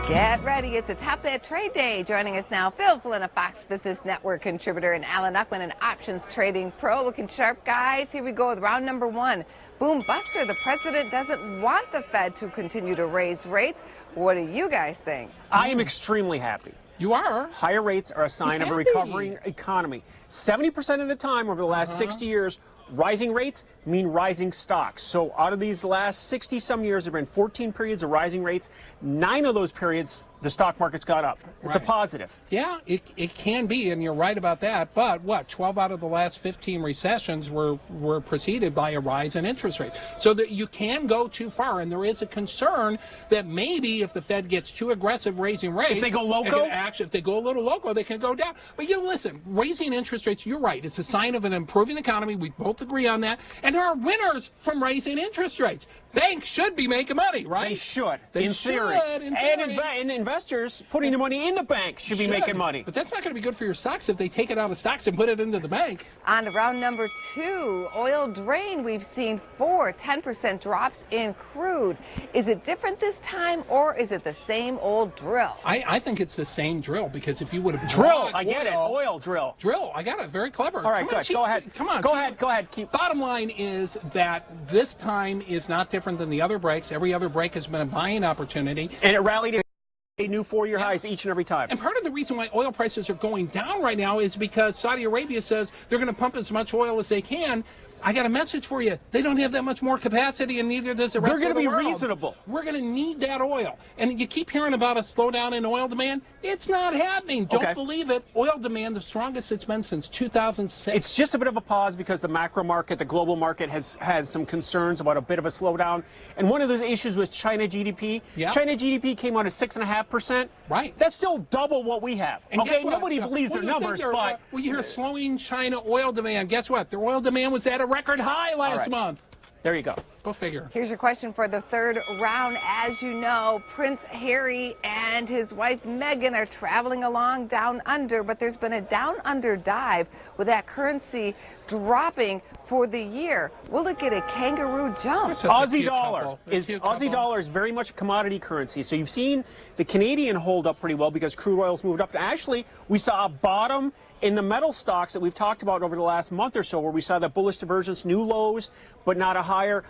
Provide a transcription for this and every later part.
Get ready. It's a Top Net Trade Day. Joining us now, Phil Flynn, a Fox Business Network contributor, and Alan Uckman, an options trading pro. Looking sharp, guys. Here we go with round number one. Boom Buster. The president doesn't want the Fed to continue to raise rates. What do you guys think? I am extremely happy. You are? Higher rates are a sign of a recovering economy. 70% of the time over the last 60 years, rising rates mean rising stocks. So out of these last 60-some years, there have been 14 periods of rising rates. 9 of those periods, the stock market's got up. It's a positive. Yeah, it can be, and you're right about that. But what, 12 out of the last 15 recessions were preceded by a rise in interest rates. So that you can go too far, and there is a concern that maybe if the Fed gets too aggressive raising rates, if they go loco, if they go a little loco, they can go down. But you know, listen, raising interest rates, you're right. It's a sign of an improving economy. We both agree on that. And there are winners from raising interest rates. Banks should be making money, right? They should. In theory. And investors putting their money in the bank should be making money. But that's not going to be good for your stocks if they take it out of stocks and put it into the bank. On to round number two, oil drain. We've seen 10% drops in crude. Is it different this time, or is it the same old drill? I think it's the same drill, because if you would have drill, I get it. Oil drill. Drill. I got it. Very clever. All right, good. Go ahead. Come on. Go ahead. Bottom line is that this time is not different than the other breaks. Every other break has been a buying opportunity. And it rallied to new 4-year highs each and every time. And part of the reason why oil prices are going down right now is because Saudi Arabia says they're going to pump as much oil as they can. I got a message for you. They don't have that much more capacity, and neither does the rest of the world. They're going to be reasonable. We're going to need that oil. And you keep hearing about a slowdown in oil demand. It's not happening. Don't believe it. Oil demand, the strongest it's been since 2006. It's just a bit of a pause because the macro market, the global market, has some concerns about a bit of a slowdown. And one of those issues was China GDP. Yeah. China GDP came out at 6.5%. Right. That's still double what we have. And okay, nobody believes their numbers, but... Well, you hear slowing China oil demand. Guess what? Their oil demand was at a record high last month. There you go. Go figure. Here's your question for the third round. As you know, Prince Harry and his wife Meghan are traveling along down under, but there's been a down under dive with that currency dropping for the year. Will it get a kangaroo jump? Aussie dollar is very much a commodity currency. So you've seen the Canadian hold up pretty well because crude oil's moved up. And actually, we saw a bottom in the metal stocks that we've talked about over the last month or so, where we saw that bullish divergence, new lows, but not higher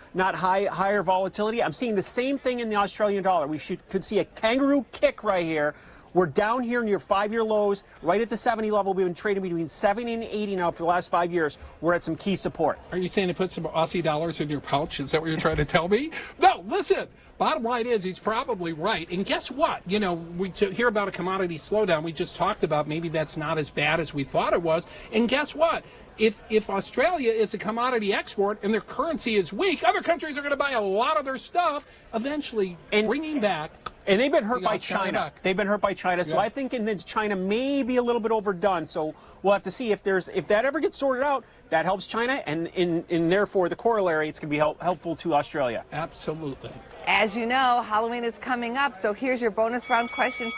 volatility. I'm seeing the same thing in the Australian dollar. We could see a kangaroo kick right here. We're down here near 5-year lows, right at the 70 level. We've been trading between 70 and 80 now for the last 5 years. We're at some key support. Are you saying to put some Aussie dollars in your pouch? Is that what you're trying to tell me? No, listen. Bottom line is he's probably right. And guess what? You know, we hear about a commodity slowdown. We just talked about maybe that's not as bad as we thought it was. And guess what? If Australia is a commodity export and their currency is weak, other countries are going to buy a lot of their stuff, eventually bringing back. And they've been hurt by China. They've been hurt by China. So I think China may be a little bit overdone. So we'll have to see if that ever gets sorted out. That helps China, and therefore the corollary, it's going to be helpful to Australia. Absolutely. As you know, Halloween is coming up. So here's your bonus round question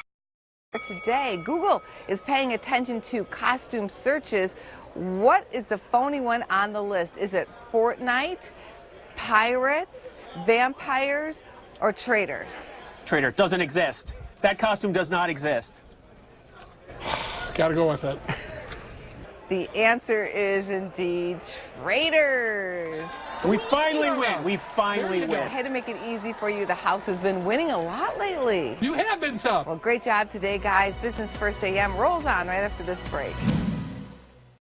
for today. Google is paying attention to costume searches. What is the phony one on the list? Is it Fortnite, pirates, vampires, or traitors? Traitor. Doesn't exist. That costume does not exist. Gotta go with it. The answer is indeed traitors. We finally win. We finally win. I had to make it easy for you. The house has been winning a lot lately. You have been tough. Well, great job today, guys. Business First AM rolls on right after this break.